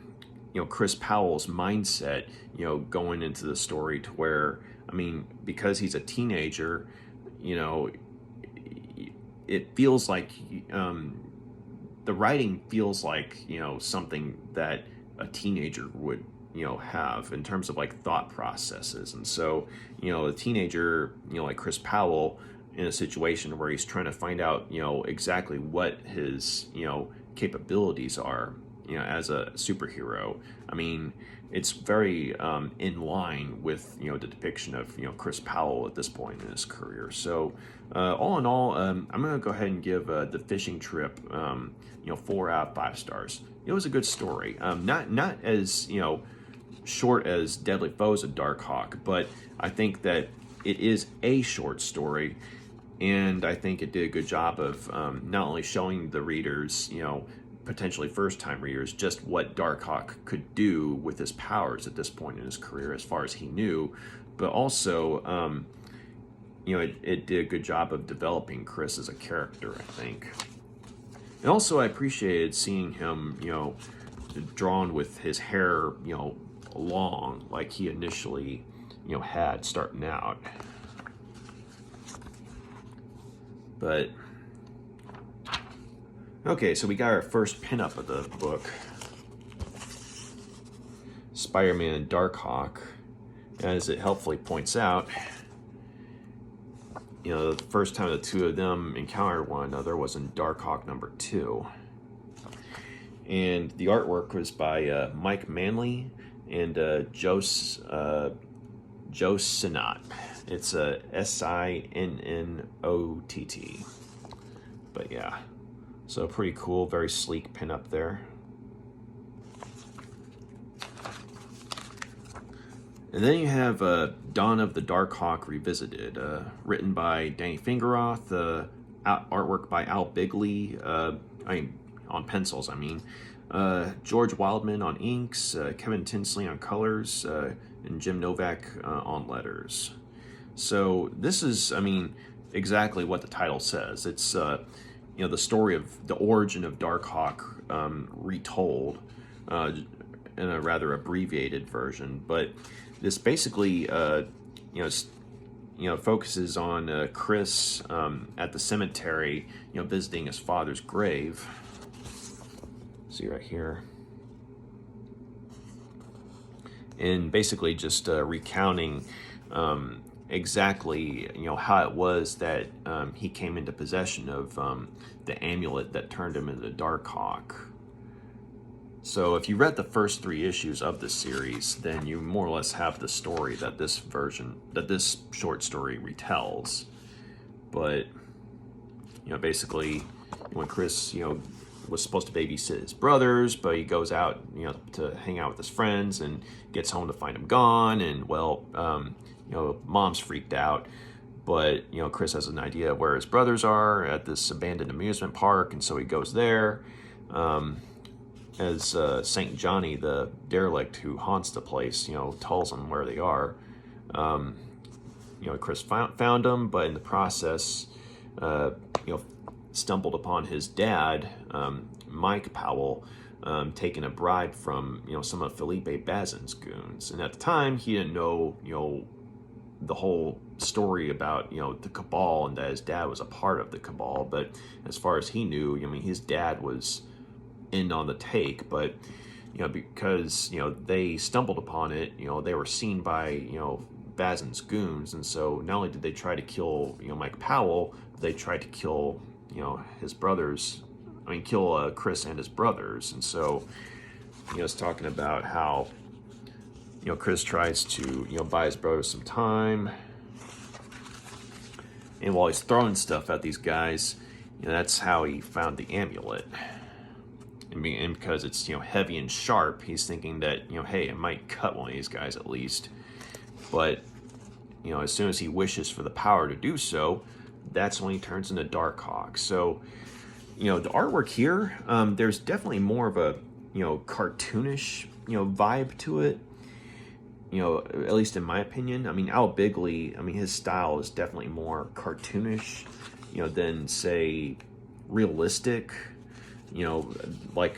know, Chris Powell's mindset, you know, going into the story to where, I mean, because he's a teenager, you know, it feels like, the writing feels like, you know, something that a teenager would, you know, have in terms of like thought processes. And so, you know, a teenager, you know, like Chris Powell, in a situation where he's trying to find out, you know, exactly what his, you know, capabilities are, you know, as a superhero. I mean, it's very in line with, you know, the depiction of, you know, Chris Powell at this point in his career. So all in all, I'm going to go ahead and give the fishing trip, you know, 4 out of 5 stars. It was a good story. Not as, you know, short as Deadly Foes of Darkhawk, but I think that it is a short story, and I think it did a good job of not only showing the readers, you know, potentially first-time readers, just what Darkhawk could do with his powers at this point in his career, as far as he knew, but also, you know, it did a good job of developing Chris as a character, I think. And also, I appreciated seeing him, you know, drawn with his hair, you know, long, like he initially, you know, had starting out. But okay, so we got our first pinup of the book, Spider-Man and Darkhawk. As it helpfully points out, you know, the first time the two of them encountered one another was in Darkhawk #2. And the artwork was by Mike Manley and Joe Sinnott. It's a Sinnott. But yeah, so pretty cool, very sleek pinup there. And then you have Dawn of the Darkhawk Revisited, written by Danny Fingeroth, artwork by Al Bigley, on pencils, I mean. George Wildman on inks, Kevin Tinsley on colors, and Jim Novak on letters. So this is, I mean, exactly what the title says. It's, you know, the story of the origin of Darkhawk retold in a rather abbreviated version. But this basically, you know, focuses on Chris at the cemetery, you know, visiting his father's grave. See right here. And basically just recounting exactly, you know, how it was that he came into possession of the amulet that turned him into Darkhawk. So if you read the first 3 issues of the series, then you more or less have the story that this short story retells. But, basically, when Chris, was supposed to babysit his brothers, but he goes out, to hang out with his friends and gets home to find them gone. And, mom's freaked out. But, Chris has an idea of where his brothers are at this abandoned amusement park. And so he goes there. As St. Johnny, the derelict who haunts the place, tells him where they are. Chris found them, but in the process, stumbled upon his dad, Mike Powell, taking a bribe from, some of Felipe Bazin's goons. And at the time, he didn't know, the whole story about, the Cabal and that his dad was a part of the Cabal. But as far as he knew, his dad was in on the take, but because they stumbled upon it, they were seen by Bazin's goons, and so not only did they try to kill Mike Powell, they tried to kill his brothers. Kill Chris and his brothers. And so it's talking about how Chris tries to buy his brothers some time, and while he's throwing stuff at these guys, that's how he found the amulet. And because it's heavy and sharp, he's thinking that hey, it might cut one of these guys at least. But as soon as he wishes for the power to do so, that's when he turns into Darkhawk. So the artwork here, there's definitely more of a cartoonish vibe to it. At least in my opinion. Al Bigley, his style is definitely more cartoonish, than say realistic. Like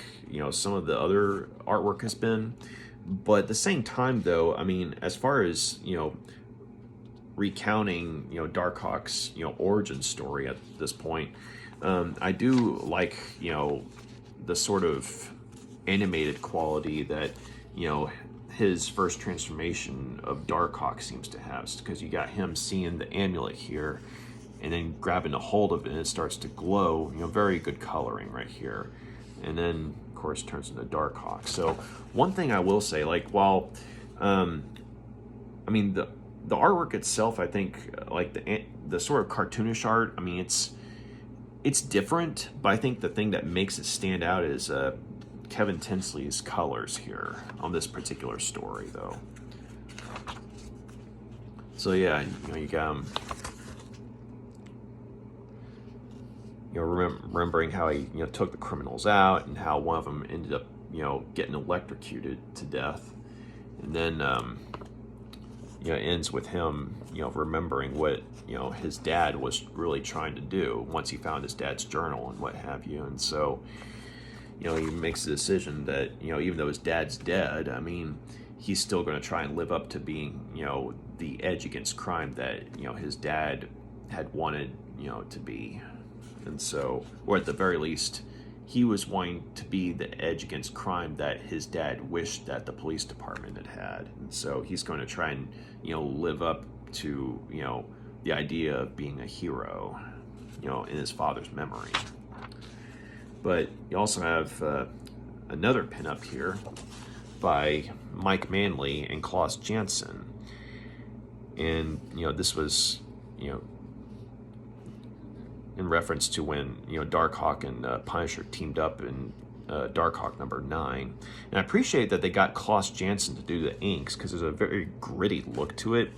some of the other artwork has been. But at the same time, though, as far as recounting Darkhawk's origin story at this point, I do like the sort of animated quality that his first transformation of Darkhawk seems to have, because you got him seeing the amulet here and then grabbing a hold of it, and it starts to glow. Very good coloring right here. And then, of course, turns into Darkhawk. So one thing I will say, while, the artwork itself, I think, the sort of cartoonish art, it's different, but I think the thing that makes it stand out is Kevin Tinsley's colors here on this particular story, though. So yeah, you got him. Remembering how he took the criminals out, and how one of them ended up getting electrocuted to death, and then it ends with him remembering what his dad was really trying to do once he found his dad's journal and what have you. And so he makes the decision that even though his dad's dead, he's still going to try and live up to being the edge against crime that his dad had wanted to be. And so, or at the very least, he was wanting to be the edge against crime that his dad wished that the police department had. And so he's going to try and, live up to, the idea of being a hero, in his father's memory. But you also have another pinup here by Mike Manley and Klaus Janson. And, this was, in reference to when Darkhawk and Punisher teamed up in Darkhawk #9, and I appreciate that they got Klaus Janson to do the inks, because there's a very gritty look to it.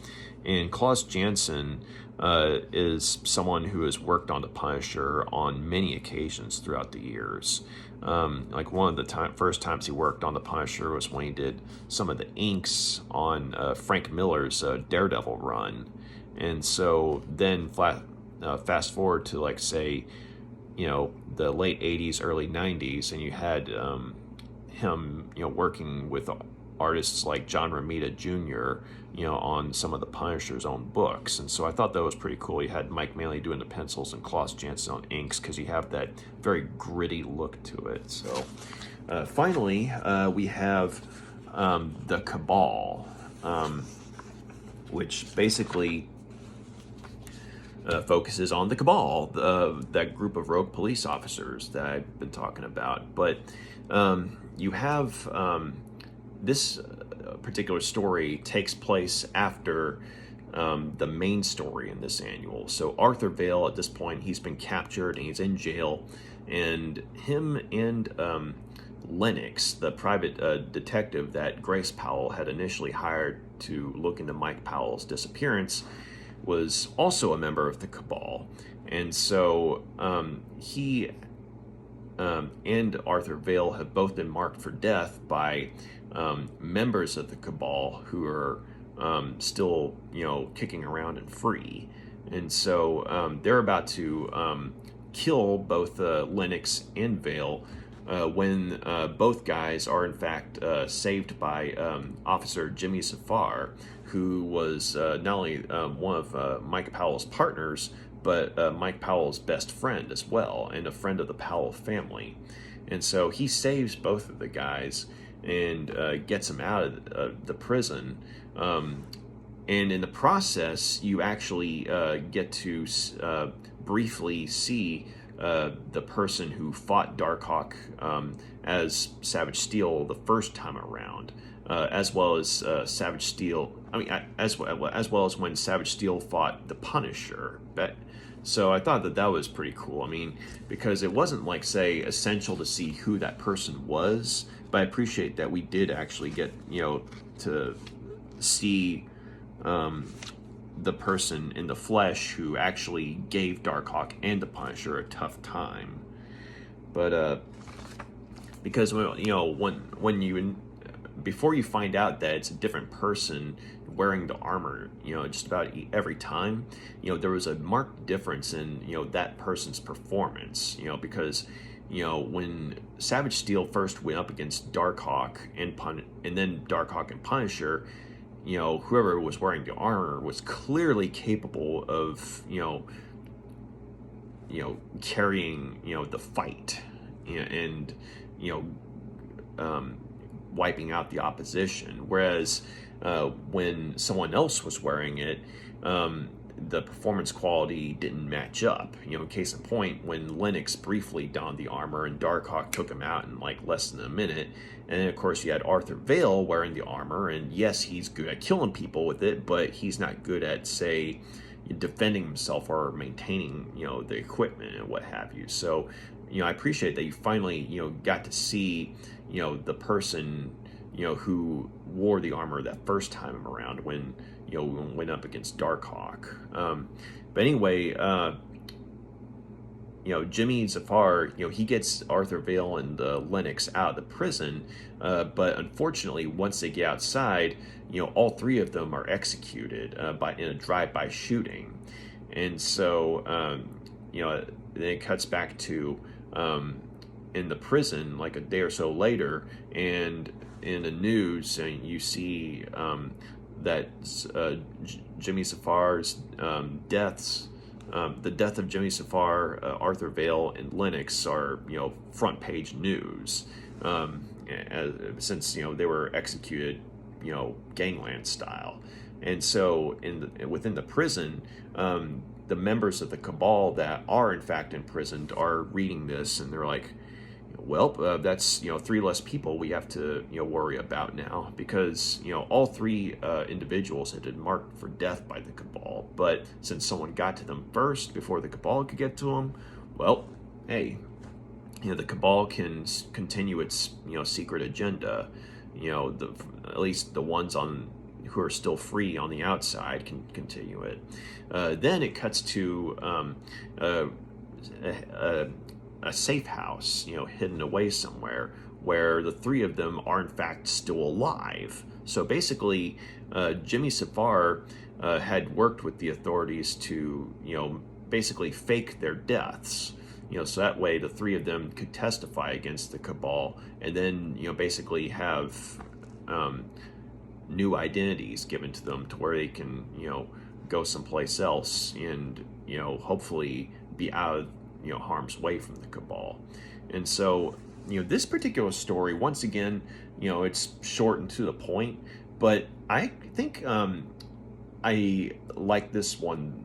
And Klaus Janson is someone who has worked on the Punisher on many occasions throughout the years. One of the first times he worked on the Punisher was when he did some of the inks on Frank Miller's Daredevil run, and so then fast forward to say the late 80s, early 90s, and you had him working with artists like John Romita Jr. On some of the Punisher's own books. And so I thought that was pretty cool. You had Mike Manley doing the pencils and Klaus Janson on inks, because you have that very gritty look to it. So finally we have the Cabal, which basically focuses on the Cabal, that group of rogue police officers that I've been talking about. But you have this particular story takes place after the main story in this annual. So Arthur Vale, at this point, he's been captured and he's in jail, and him and Lennox, the private detective that Grace Powell had initially hired to look into Mike Powell's disappearance, was also a member of the Cabal. And so he and Arthur Vale have both been marked for death by members of the Cabal who are still, kicking around and free. And so they're about to kill both Lennox and Vale when both guys are in fact saved by Officer Jimmy Safar, who was not only one of Mike Powell's partners, but Mike Powell's best friend as well, and a friend of the Powell family. And so he saves both of the guys and gets them out of the prison. And in the process, you actually get to briefly see the person who fought Darkhawk as Savage Steel the first time around, as well as Savage Steel. As well as when Savage Steel fought the Punisher. So I thought that was pretty cool. Because it wasn't like, say, essential to see who that person was, but I appreciate that we did actually get to see the person in the flesh who actually gave Darkhawk and the Punisher a tough time. But because when you before you find out that it's a different person wearing the armor, just about every time, there was a marked difference in that person's performance. Because when Savage Steel first went up against Darkhawk and then Darkhawk and Punisher, whoever was wearing the armor was clearly capable of, carrying, the fight and, wiping out the opposition. Whereas when someone else was wearing it, the performance quality didn't match up. Case in point, when Lennox briefly donned the armor and Darkhawk took him out in like less than a minute. And then, of course, you had Arthur Vale wearing the armor, and yes, he's good at killing people with it, but he's not good at, say, defending himself or maintaining, the equipment and what have you. So, I appreciate that you finally, got to see, the person, who wore the armor that first time around when, went up against Darkhawk. But anyway, Jimmy Zafar, he gets Arthur Vale and Lennox out of the prison, but unfortunately, once they get outside, all three of them are executed in a drive-by shooting. And so, then it cuts back to in the prison like a day or so later, and in the news, you see that Jimmy Safar's deaths. The death of Jimmy Safar, Arthur Vale, and Lennox are, front page news, since they were executed, gangland style. And so within the prison, the members of the Cabal that are in fact imprisoned are reading this, and they're like, well, that's three less people we have to worry about now, because all three individuals had been marked for death by the Cabal, but since someone got to them first before the Cabal could get to them, well, hey, the Cabal can continue its secret agenda. At least the ones who are still free on the outside can continue it. Then it cuts to a safe house, hidden away somewhere, where the three of them are in fact still alive. So basically, Jimmy Safar had worked with the authorities to, basically fake their deaths, so that way the three of them could testify against the Cabal, and then, basically have new identities given to them to where they can, go someplace else and, hopefully be out of harm's way from the Cabal. And so, this particular story, once again, it's short and to the point, but I think I like this one,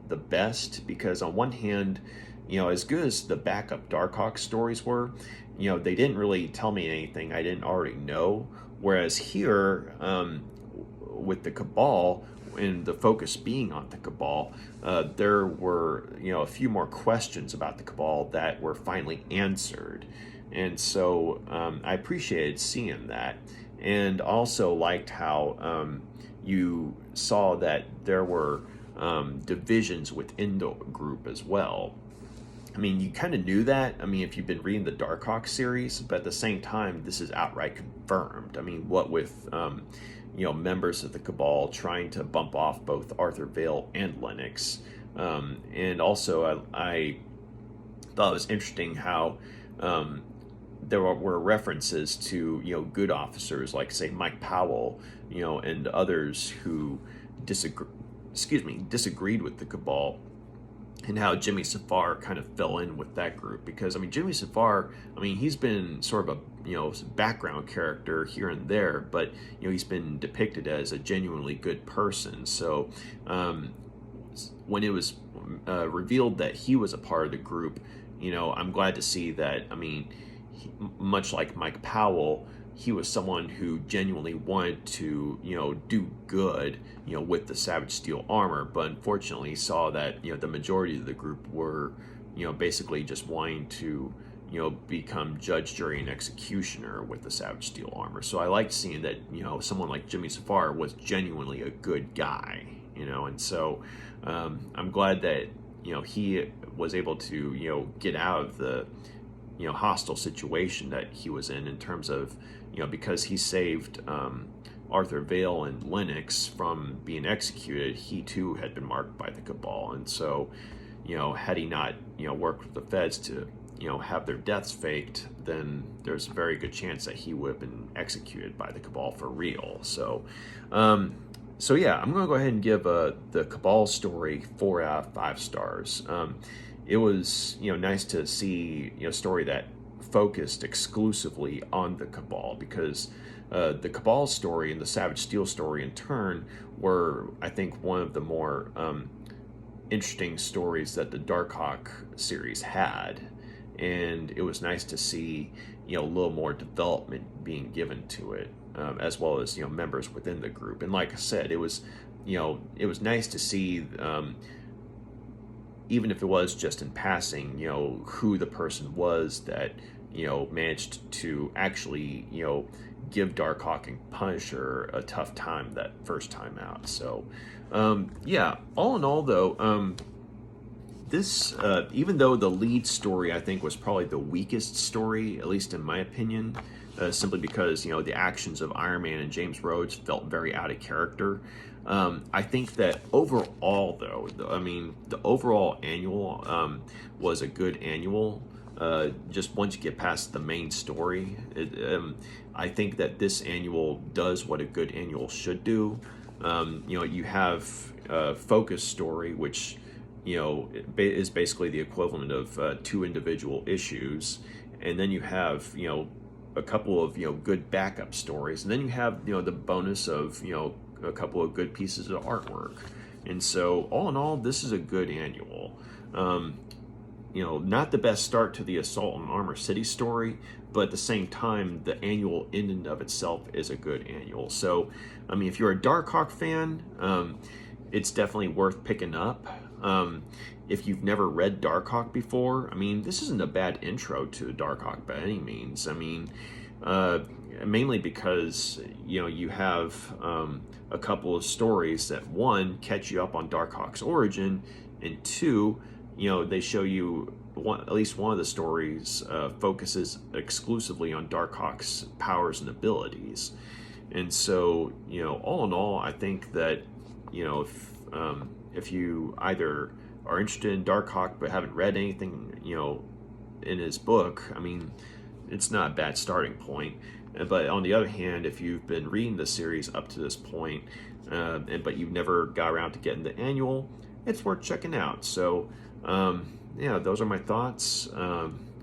the best, because on one hand, as good as the backup Darkhawk stories were, they didn't really tell me anything I didn't already know. Whereas here, with the Cabal, and the focus being on the Cabal, there were a few more questions about the Cabal that were finally answered, and so I appreciated seeing that, and also liked how you saw that there were divisions within the group as well. I mean, you kind of knew that. I mean, if you've been reading the Darkhawk series, but at the same time, this is outright confirmed. I mean, what with members of the Cabal trying to bump off both Arthur Vale and Lennox, and also I thought it was interesting how there were references to good officers like, say, Mike Powell, and others who disagreed with the Cabal, and how Jimmy Safar kind of fell in with that group. Because I mean, Jimmy Safar, he's been sort of a background character here and there, but he's been depicted as a genuinely good person. So when it was revealed that he was a part of the group, I'm glad to see that. I mean, much like Mike Powell, he was someone who genuinely wanted to, do good, with the Savage Steel armor, but unfortunately saw that, the majority of the group were, basically just wanting to, become judge, jury, and executioner with the Savage Steel armor. So I liked seeing that, someone like Jimmy Safar was genuinely a good guy, and so I'm glad that, he was able to, get out of the, hostile situation that he was in terms of, because he saved Arthur Vale and Lennox from being executed, he too had been marked by the Cabal. And so, had he not, worked with the feds to, have their deaths faked, then there's a very good chance that he would have been executed by the Cabal for real. So, yeah, I'm going to go ahead and give the Cabal story 4 out of 5 stars. It was, nice to see, a story that focused exclusively on the Cabal, because the Cabal story and the Savage Steel story in turn were, I think, one of the more interesting stories that the Darkhawk series had, and it was nice to see a little more development being given to it, as well as members within the group. And like I said, it was nice to see, even if it was just in passing, who the person was that managed to actually give Darkhawk and Punisher a tough time that first time out. So yeah, all in all though, this even though the lead story I think was probably the weakest story, at least in my opinion, simply because the actions of Iron Man and James Rhodes felt very out of character. I think that overall, though, the overall annual was a good annual. Just once you get past the main story, I think that this annual does what a good annual should do. You have a focus story, which is basically the equivalent of 2 individual issues, and then you have a couple of good backup stories, and then you have the bonus of a couple of good pieces of artwork. And so all in all, this is a good annual. Not the best start to the Assault on Armor City story, but at the same time, the annual in and of itself is a good annual. So, if you're a Darkhawk fan, it's definitely worth picking up. If you've never read Darkhawk before, this isn't a bad intro to Darkhawk by any means. Mainly because you have a couple of stories that, one, catch you up on Darkhawk's origin, and two, they show you at least one of the stories focuses exclusively on Darkhawk's powers and abilities. And so all in all, I think that if you either are interested in Darkhawk but haven't read anything in his book, it's not a bad starting point. But on the other hand, if you've been reading the series up to this point, but you've never got around to getting the annual, it's worth checking out. So, yeah, those are my thoughts.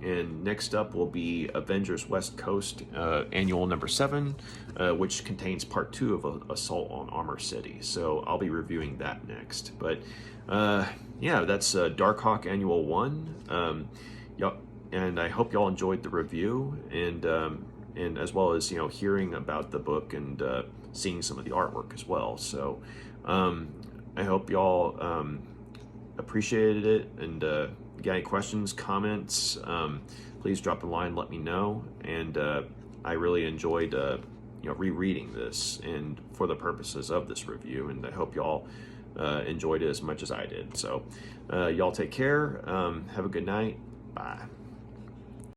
And next up will be Avengers West Coast Annual number 7, which contains part 2 of Assault on Armor City. So I'll be reviewing that next. But yeah, that's Darkhawk Annual 1. And I hope y'all enjoyed the review, and as well as hearing about the book and seeing some of the artwork as well. So I hope y'all appreciated it, and got any questions, comments, please drop a line, let me know. And I really enjoyed rereading this and for the purposes of this review, and I hope y'all enjoyed it as much as I did. So y'all take care, have a good night, bye.